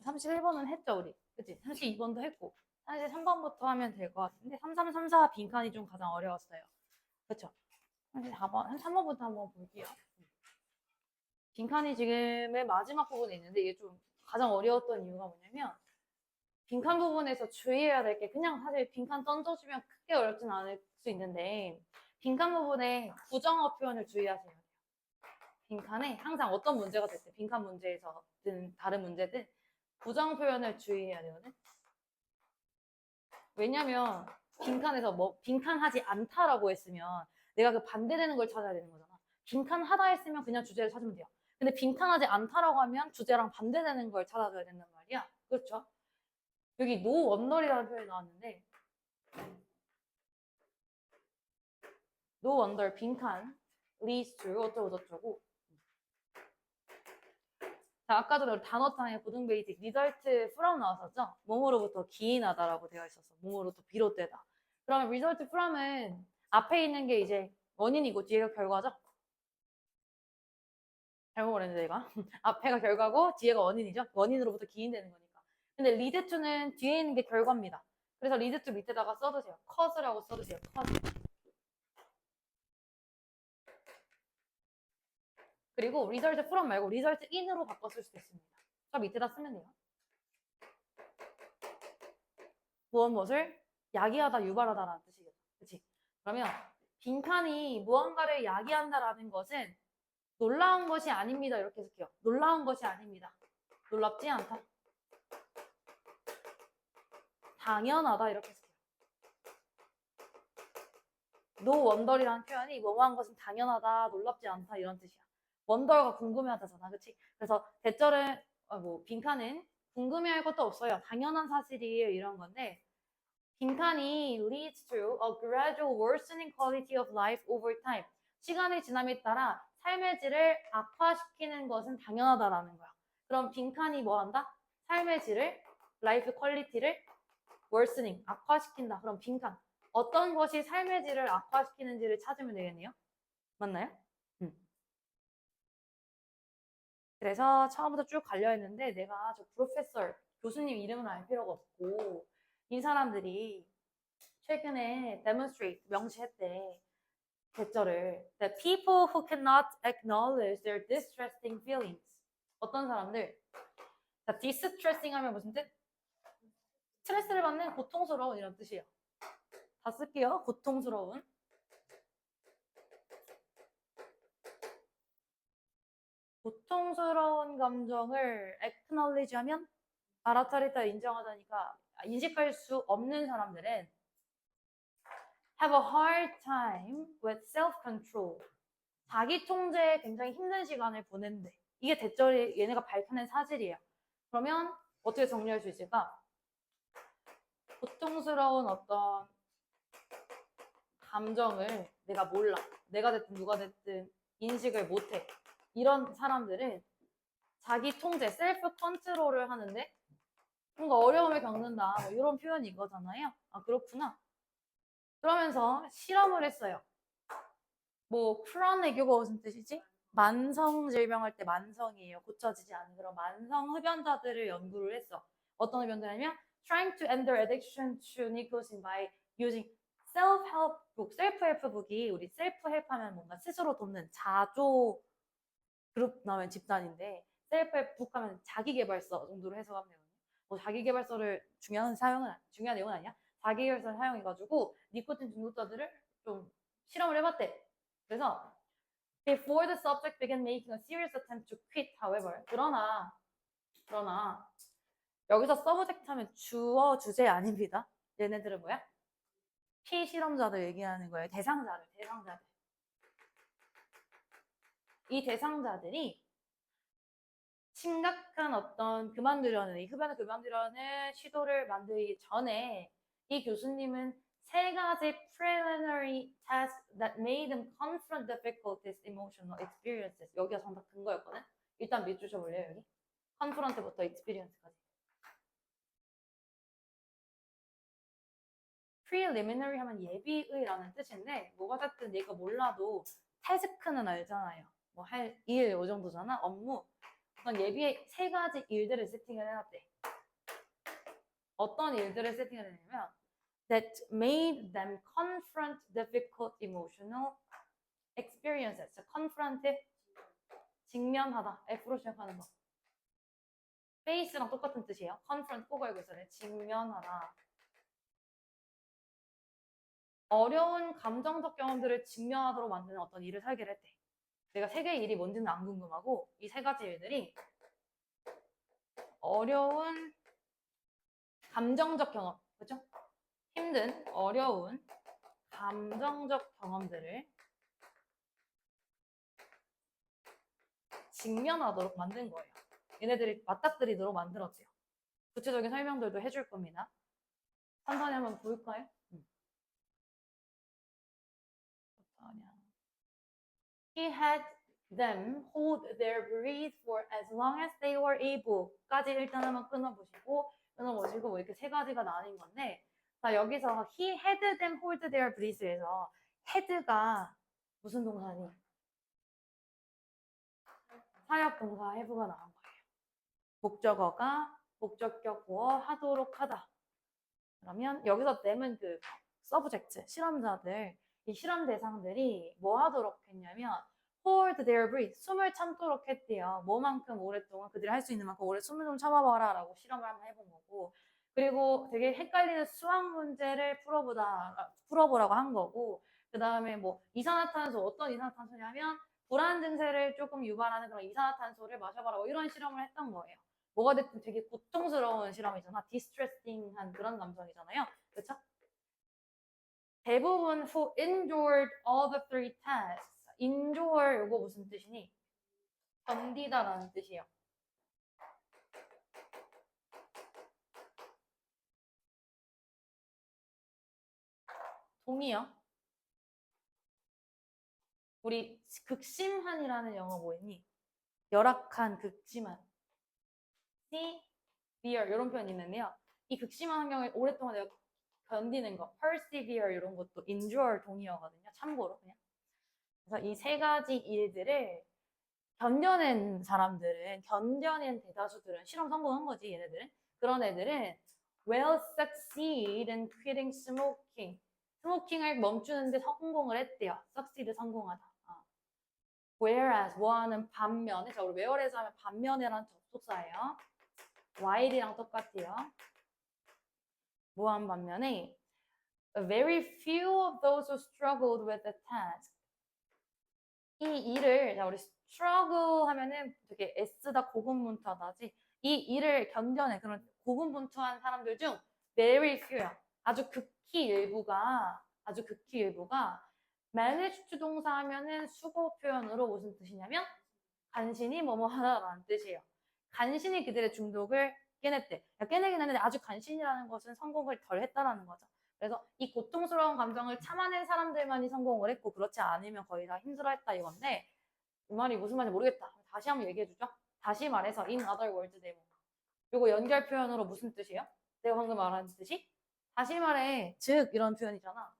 31번은 했죠, 우리. 그치? 32번도 했고. 사실 3번부터 하면 될 것 같은데, 3, 3, 3, 4 빈칸이 좀 가장 어려웠어요. 그쵸? 4번, 3번부터 한번 볼게요. 빈칸이 지금 맨 마지막 부분에 있는데, 이게 좀 가장 어려웠던 이유가 뭐냐면, 빈칸 부분에서 주의해야 될 게, 그냥 사실 빈칸 던져주면 크게 어렵진 않을 수 있는데, 빈칸 부분에 부정어 표현을 주의하셔야 돼요. 빈칸에 항상 어떤 문제가 됐든, 빈칸 문제에서든 다른 문제든, 부정 표현을 주의해야 되거든. 왜냐면 빈칸에서 뭐 빈칸하지 않다라고 했으면 내가 그 반대되는 걸 찾아야 되는 거잖아. 빈칸하다 했으면 그냥 주제를 찾으면 돼요. 근데 빈칸하지 않다라고 하면 주제랑 반대되는 걸 찾아줘야 된단 말이야. 그렇죠? 여기 no wonder이라는 표현이 나왔는데 no wonder 빈칸 leads to 어쩌고 저쩌고. 자, 아까 전에 우리 단어탕에 고등 베이직 result from 나왔었죠? 뭐뭐로부터 기인하다라고 되어 있었어. 뭐뭐로부터 비롯되다. 그러면 result from은 앞에 있는 게 이제 원인이고 뒤에가 결과죠? 잘못 말했는데 얘가 앞에가 결과고 뒤에가 원인이죠? 원인으로부터 기인되는 거니까. 근데 lead to는 뒤에 있는 게 결과입니다. 그래서 lead to 밑에다가 써두세요. cause라고 써두세요. cause. 그리고 result from 말고 result in으로 바꿔 쓸 수도 있습니다. 저 밑에다 쓰면 돼요. 무엇을 야기하다, 유발하다라는 뜻이겠죠. 그치? 그러면 빈칸이 무언가를 야기한다라는 것은 놀라운 것이 아닙니다. 이렇게 해석해요. 놀라운 것이 아닙니다. 놀랍지 않다. 당연하다. 이렇게 해석해요. No wonder이라는 표현이 뭐뭐한 것은 당연하다, 놀랍지 않다 이런 뜻이야. wonder가 궁금해하다잖아. 그치? 그래서 대절은 뭐 빈칸은 궁금해할 것도 없어요. 당연한 사실이에요. 이런 건데 빈칸이 leads to a gradual worsening quality of life over time. 시간의 지남에 따라 삶의 질을 악화시키는 것은 당연하다라는 거야. 그럼 빈칸이 뭐 한다? 삶의 질을, life quality를 worsening, 악화시킨다. 그럼 빈칸. 어떤 것이 삶의 질을 악화시키는지를 찾으면 되겠네요. 맞나요? 그래서 처음부터 쭉 갈려있는데 내가 저 프로페서, 교수님 이름은 알 필요가 없고 이 사람들이 최근에 demonstrate, 명시했대. 대절을 The people who cannot acknowledge their distressing feelings. 어떤 사람들? 자, distressing 하면 무슨 뜻? 스트레스를 받는 고통스러운 이런 뜻이에요. 다 쓸게요. 고통스러운. 고통스러운 감정을 acknowledge 하면 알아차리다 인정하다니까 인식할 수 없는 사람들은 have a hard time with self-control. 자기 통제에 굉장히 힘든 시간을 보낸대. 이게 대절이 얘네가 밝혀낸 사실이에요. 그러면 어떻게 정리할 수 있을까? 고통스러운 어떤 감정을 내가 몰라. 내가 됐든 누가 됐든 인식을 못해. 이런 사람들은 자기 통제, 셀프 컨트롤을 하는데 뭔가 어려움을 겪는다. 뭐 이런 표현이 이거잖아요. 아, 그렇구나. 그러면서 실험을 했어요. 뭐 chronic 이거 무슨 뜻이지? 만성 질병할 때 만성이에요. 고쳐지지 않는 그런 만성 흡연자들을 연구를 했어. 어떤 흡연자냐면 trying to end their addiction to nicotine by using self-help book, 셀프-헬프 북이 우리 셀프-헬프 하면 뭔가 스스로 돕는 자조 그룹 나오면 집단인데 셀프-헬프 북 하면 자기개발서 정도로 해석하면 되거든요. 뭐 자기개발서를 중요한 내용은 아니야. 자기개발서 사용해가지고 니코틴 중독자들을 좀 실험을 해봤대. 그래서 before the subject began making a serious attempt to quit, however, 그러나 여기서 subject 하면 주어 주제 아닙니다. 얘네들은 뭐야? 피실험자들 얘기하는 거예요. 대상자들. 이 대상자들이 심각한 어떤 이 흡연을 그만두려는 시도를 만들기 전에 이 교수님은 세 가지 preliminary tasks that made them confront difficulties, emotional experiences. 여기가 정답 근거였거든. 일단 밑줄 쳐볼래요, 여기? confront부터 experience까지. preliminary 하면 예비의라는 뜻인데 뭐가 됐든 얘가 몰라도 task는 알잖아요. 뭐 할 일 이 정도잖아. 업무. 어떤 예비의 세 가지 일들을 세팅을 해놨대. 어떤 일들을 세팅을 했냐면 that made them confront difficult emotional experiences. confront 직면하다. F로 시작하는 거. face랑 똑같은 뜻이에요. confront 꼭 알고 있어야 돼. 직면하다. 어려운 감정적 경험들을 직면하도록 만드는 어떤 일을 설계를 했대. 내가 세 개의 일이 뭔지는 안 궁금하고 이 세 가지 일들이 어려운 감정적 경험, 그렇죠? 힘든, 어려운 감정적 경험들을 직면하도록 만든 거예요. 얘네들이 맞닥뜨리도록 만들었대요. 구체적인 설명들도 해줄 겁니다. 천천히 한번 볼까요? He had them hold their breath for as long as they were able. 까지 일단 한번 끊어보시고 뭐 이렇게 세 가지가 나뉜 건데, 자, 여기서 he had them hold their breath에서 had가 무슨 동사니? 사역 동사 have가 나온 거예요. 목적어가 목적격 보어 하도록 하다. 그러면 여기서 them은 그 subject, 실험자들, 이 실험 대상들이 뭐 하도록 했냐면 hold their breath, 숨을 참도록 했대요. 뭐만큼 오랫동안 그들이 할 수 있는 만큼 오래 숨을 좀 참아봐라 라고 실험을 한번 해본 거고, 그리고 되게 헷갈리는 수학 문제를 풀어보라고 한 거고, 그 다음에 뭐 이산화탄소, 어떤 이산화탄소냐면 불안 증세를 조금 유발하는 그런 이산화탄소를 마셔봐라, 이런 실험을 했던 거예요. 뭐가 됐든 되게 고통스러운 실험이잖아. 디스트레스팅한 그런 감정이잖아요. 그렇죠? 대부분 who endured all the three tests. endure 이거 무슨 뜻이니? 견디다라는 뜻이에요. 동의요? 우리 극심한이라는 영어 뭐였니? 열악한, 극심한. severe 이런 표현이 있는데요. 이 극심한 환경을 오랫동안 내가 견디는 거, persevere 이런 것도 endure 동의어거든요. 참고로 그냥. 그래서 이 세 가지 일들을 견뎌낸 사람들은, 견뎌낸 대다수들은 실험 성공한 거지, 얘네들은. 그런 애들은 will succeed in quitting smoking. 스모킹을 멈추는데 성공을 했대요. succeed 성공하다. whereas 뭐하는 반면에, 자, 우리 whereas 하면 반면에라는 접속사예요. while이랑 똑같아요. 뭐한 반면에 very few of those who struggled with the task. 이 일을, 자, 우리 struggle 하면은 되게 S다 고군분투하다지, 이 일을 견뎌내 그런 고군분투한 사람들 중 very few야. 아주 극히 일부가 manage 동사 하면은 수고 표현으로 무슨 뜻이냐면 간신히 뭐뭐 하다라는 뜻이에요. 간신히 그들의 중독을 깨냈대. 깨내긴 했는데 아주 간신이라는 것은 성공을 덜 했다라는 거죠. 그래서 이 고통스러운 감정을 참아낸 사람들만이 성공을 했고, 그렇지 않으면 거의 다 힘들어했다 이건데, 이 말이 무슨 말인지 모르겠다. 다시 한번 얘기해주죠. 다시 말해서 in other words demo. 요거 연결 표현으로 무슨 뜻이에요? 내가 방금 말한 뜻이? 다시 말해, 즉 이런 표현이잖아.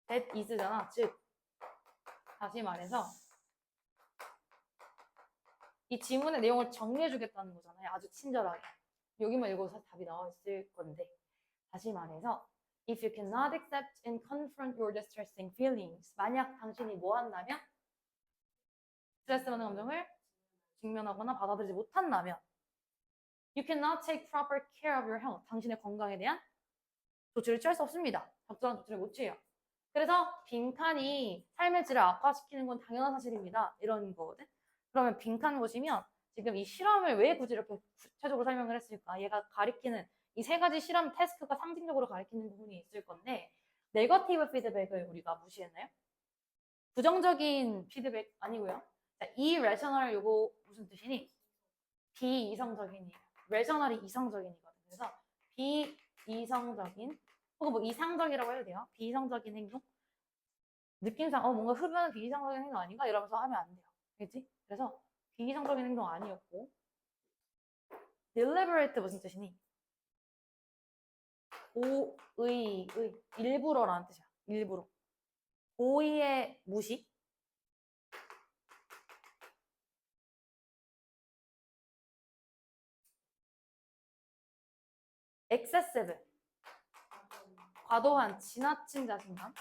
that is잖아. 즉 다시 말해서 이 지문의 내용을 정리해주겠다는 거잖아요. 아주 친절하게. 여기만 읽어서 답이 나와 있을 건데, 다시 말해서 if you cannot accept and confront your distressing feelings, 만약 당신이 뭐 한다면? 스트레스 받는 감정을 직면하거나 받아들이지 못한다면 you cannot take proper care of your health, 당신의 건강에 대한 조치를 취할 수 없습니다. 적절한 조치를 못 취해요. 그래서 빈칸이 삶의 질을 악화시키는 건 당연한 사실입니다. 이런 거거든. 그러면 빈칸 보시면 지금 이 실험을 왜 굳이 이렇게 구체적으로 설명을 했을까? 얘가 가리키는 이 세 가지 실험 태스크가 상징적으로 가리키는 부분이 있을 건데, 네거티브 피드백을 우리가 무시했나요? 부정적인 피드백 아니고요. 자, irrational 요거 무슨 뜻이니? 비이성적인이에요. rational이 이성적인이거든요. 그래서 비이성적인, 혹은 뭐 이상적이라고 해도 돼요. 비이성적인 행동. 느낌상 뭔가 흡연은 비이성적인 행동 아닌가? 이러면서 하면 안 돼요. 알겠지? 그래서 비이성적인 행동 아니었고, deliberate 무슨 뜻이니? 일부러라는 뜻이야. 일부러. 고의의 무시? excessive, 과도한, 지나친 자신감.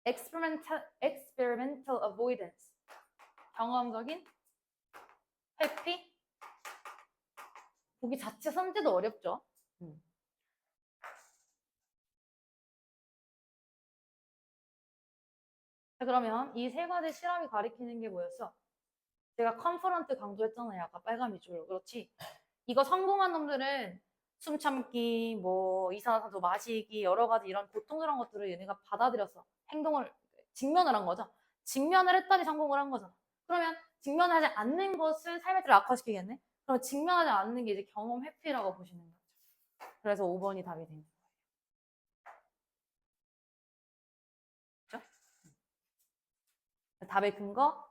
experimental avoidance, 경험적인 회피. 보기 자체 선제도 어렵죠. 자, 그러면 이 세 가지 실험이 가리키는 게 뭐였어? 제가 컨퍼런트 강조했잖아요. 아까 빨간 밑줄로. 그렇지. 이거 성공한 놈들은 숨 참기, 뭐 이산화탄소 마시기, 여러 가지 이런 고통스러운 것들을 얘네가 받아들였어. 행동을 직면을 한 거죠. 직면을 했더니 성공을 한 거잖아. 그러면 직면하지 않는 것은 삶의 질을 악화시키겠네? 그럼 직면하지 않는 게 이제 경험 회피라고 보시는 거죠. 그래서 5번이 답이 되는 거예요. 그렇죠? 답의 근거,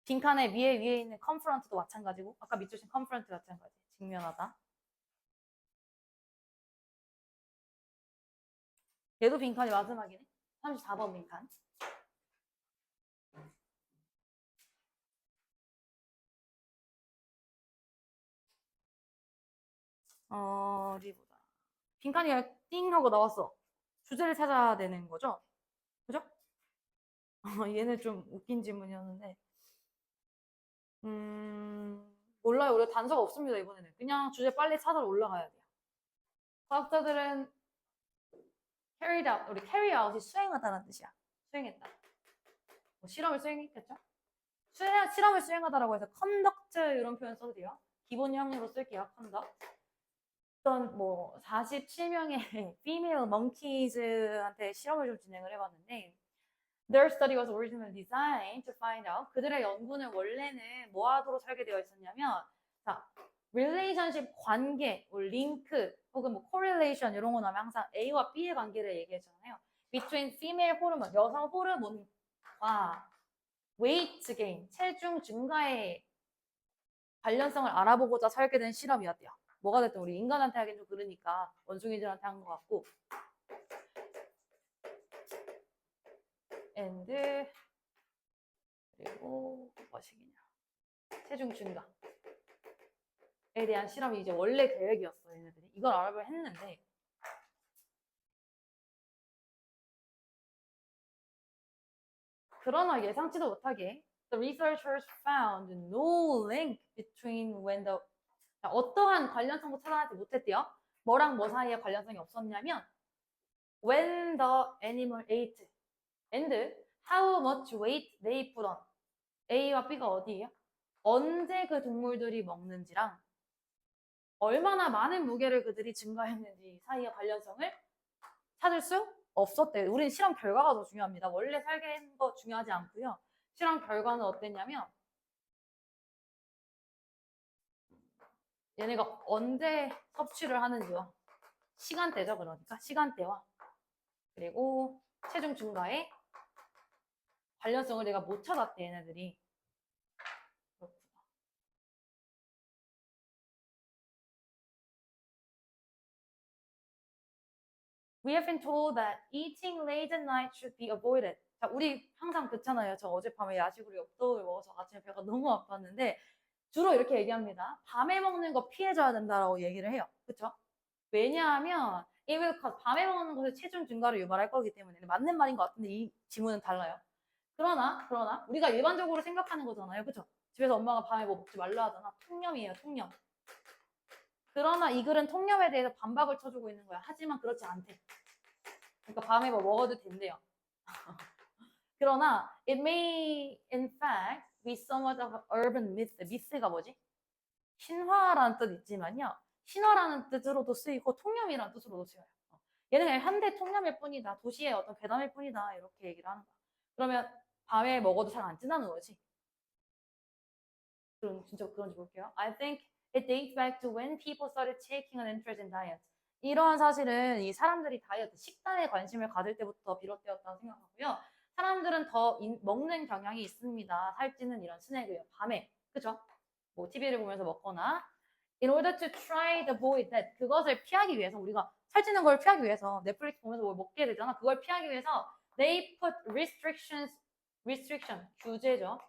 빈칸의 위에 있는 컨프런트도 마찬가지고 아까 밑줄 친 컨프런트 마찬가지. 직면하다. 얘도 빈칸이 마지막이네. 34번 빈칸. 어디 보자. 빈칸이 띵 하고 나왔어. 주제를 찾아야 되는 거죠? 그죠? 얘는 좀 웃긴 질문이었는데. 몰라요. 우리가 단서가 없습니다, 이번에는. 그냥 주제 빨리 찾아 올라가야 돼요. 과학자들은 carried out, 우리 carry out이 수행하다라는 뜻이야. 수행했다. 뭐 실험을 수행했겠죠? 실험을 수행하다라고 해서 conduct 이런 표현 써도 돼요. 기본형으로 쓸게요, conduct. 어떤 뭐 47명의 female monkeys한테 실험을 좀 진행을 해봤는데 their study was originally designed to find out 그들의 연구는 원래는 뭐 하도록 설계되어 있었냐면 자, relationship 관계, 뭐 링크 혹은 뭐 correlation 이런 거 나오면 항상 A와 B의 관계를 얘기했잖아요. between female 호르몬, 여성 호르몬과 weight gain, 체중 증가의 관련성을 알아보고자 설계된 실험이었대요. 뭐가 됐든 우리 인간한테 하긴 좀 그러니까 원숭이들한테 한 것 같고 and 그리고 무엇이냐 체중 증가에 대한 실험이 이제 원래 계획이었어 얘네들이 이걸 알아보려 했는데 그러나 예상치도 못하게 the researchers found no link between when the 어떠한 관련성도 찾아내지 못했대요. 뭐랑 뭐 사이에 관련성이 없었냐면 when the animal ate and how much weight they put on. A와 B가 어디예요? 언제 그 동물들이 먹는지랑 얼마나 많은 무게를 그들이 증가했는지 사이의 관련성을 찾을 수 없었대요. 우리는 실험 결과가 더 중요합니다. 원래 설계한 거 중요하지 않고요. 실험 결과는 어땠냐면 얘네가 언제 섭취를 하는지요. 시간대죠. 그러니까 시간대와 그리고 체중 증가에 관련성을 내가 못 찾았대 얘네들이. 그렇구나. We have been told that eating late at night should be avoided. 자, 우리 항상 그렇잖아요. 저 어젯밤에 야식으로 엽떡을 먹어서 아침에 배가 너무 아팠는데 주로 이렇게 얘기합니다. 밤에 먹는 거 피해줘야 된다라고 얘기를 해요. 그렇죠? 왜냐하면 it will cause 밤에 먹는 것이 체중 증가를 유발할 거기 때문에 맞는 말인 것 같은데 이 지문은 달라요. 그러나 우리가 일반적으로 생각하는 거잖아요. 그렇죠? 집에서 엄마가 밤에 뭐 먹지 말라 하잖아. 통념이에요. 통념. 그러나 이 글은 통념에 대해서 반박을 쳐주고 있는 거야. 하지만 그렇지 않대. 그러니까 밤에 뭐 먹어도 된대요. 그러나 it may in fact be somewhat of an urban myth. myth가 뭐지? 신화라는 뜻 있지만요. 신화라는 뜻으로도 쓰이고 통념이라는 뜻으로도 쓰여요. 얘는 그냥 현대 통념일 뿐이다. 도시의 어떤 괴담일 뿐이다. 이렇게 얘기를 하는 거야. 그러면 밤에 먹어도 잘 안 찐다는 거지. 그럼 진짜 그런지 볼게요. I think it dates back to when people started taking an interest in diet. 이러한 사실은 이 사람들이 다이어트, 식단에 관심을 가질 때부터 비롯되었다고 생각하고요. 사람들은 더 먹는 경향이 있습니다. 살찌는 이런 스낵을 밤에, 그죠? 뭐 TV를 보면서 먹거나 in order to try to avoid that 그것을 피하기 위해서 우리가 살찌는 걸 피하기 위해서 넷플릭스 보면서 뭘 먹게 되잖아. 그걸 피하기 위해서 they put restriction 규제죠.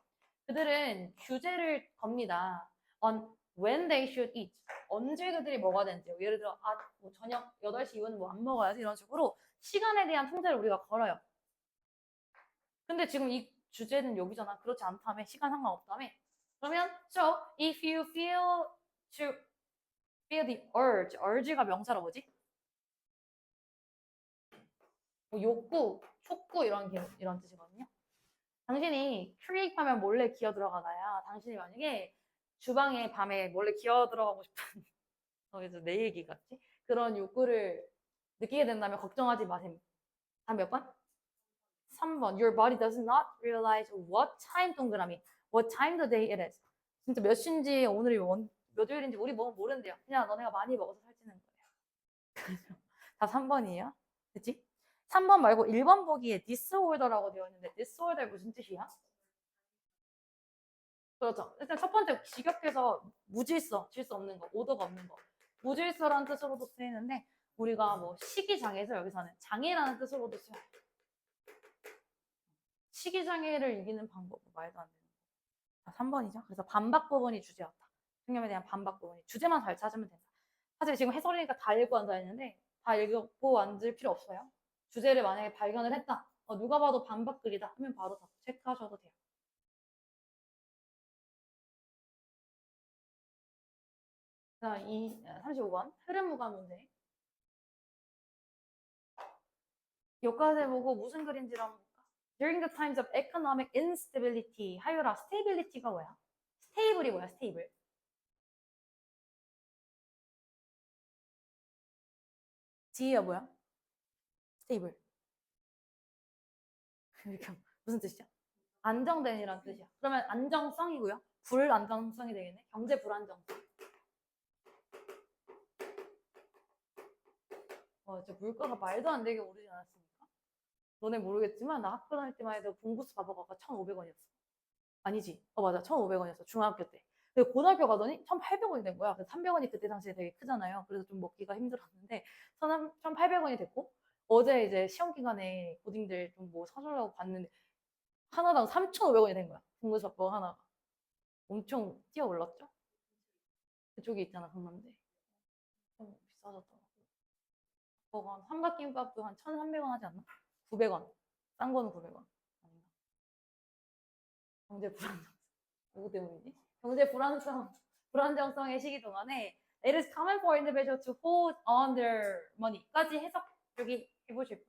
그들은 규제를 겁니다. on when they should eat. 언제 그들이 먹어야 되는지. 예를 들어, 뭐 저녁 8시 이후는 뭐 안 먹어야지. 이런 식으로 시간에 대한 통제를 우리가 걸어요. 근데 지금 이 주제는 여기잖아. 그렇지 않다며. 시간 상관없다며. 그러면, so, if you feel the urge가 명사로 뭐지? 뭐 욕구, 촉구 이런 뜻이거든요. 당신이 크릭하면 몰래 기어 들어가나요? 당신이 만약에 주방에 밤에 몰래 기어 들어가고 싶은 이제 내 얘기 같지? 그런 욕구를 느끼게 된다면 걱정하지 마세요. 다음 몇 번? 3번. Your body does not realize what time 동그라미. What time the day it is. 진짜 몇 시인지 오늘이 몇 요일인지 우리 몸은 모른대요. 그냥 너네가 많이 먹어서 살찌는 거예요. 다 3번이에요. 그치? 3번 말고 1번 보기에 disorder라고 되어 있는데 disorder 무슨 뜻이야? 그렇죠. 일단 첫 번째 직역해서 무질서, 질서 없는 거, 오더가 없는 거. 무질서라는 뜻으로도 쓰이는데 우리가 뭐 식이장애에서 여기서는 장애라는 뜻으로도 쓰여요. 식이장애를 이기는 방법 말도 안 되는 거. 3번이죠. 그래서 반박 부분이 주제였다. 신념에 대한 반박 부분이 주제만 잘 찾으면 된다. 사실 지금 해설이니까 다 읽고 앉아 있는데 다 읽고 앉을 필요 없어요. 주제를 만약에 발견을 했다. 누가 봐도 반박글이다 하면 바로 다 체크하셔도 돼요. 자, 35번 흐름 무관 문제. 여기까지 보고 무슨 그림인지 한번 볼까? During the times of economic instability. 하율아, stability가 뭐야? 스테이블이 뭐야? 스테이블. D가 뭐야? 스테이블. 무슨 뜻이야? 안정된이란 뜻이야. 그러면 안정성이고요. 불안정성이 되겠네. 경제 불안정성. 저 물가가 말도 안 되게 오르지 않았습니까? 너네 모르겠지만 나 학교 다닐 때만 해도 공부수 바보가가 1,500원이었어. 아니지. 맞아. 1,500원이었어. 중학교 때. 근데 고등학교 가더니 1,800원이 된 거야. 그래서 300원이 그때 당시에 되게 크잖아요. 그래서 좀 먹기가 힘들었는데 1,800원이 됐고 어제 이제 시험 기간에 고딩들 좀 뭐 사주려고 봤는데 하나당 3,500원이 된 거야. 공부수 바보가 하나가. 엄청 뛰어 올랐죠? 그쪽에 있잖아, 강남대. 좀 비싸졌더라고. 그거 삼각김밥도 한 1,300원 하지 않나? 900원. 싼 거는 900원. 아닌가? 경제 불안정성. 누구 때문이지? 경제 불안정성의 시기 동안에 It is common for individuals to hold on their money까지 해석 여기 해보실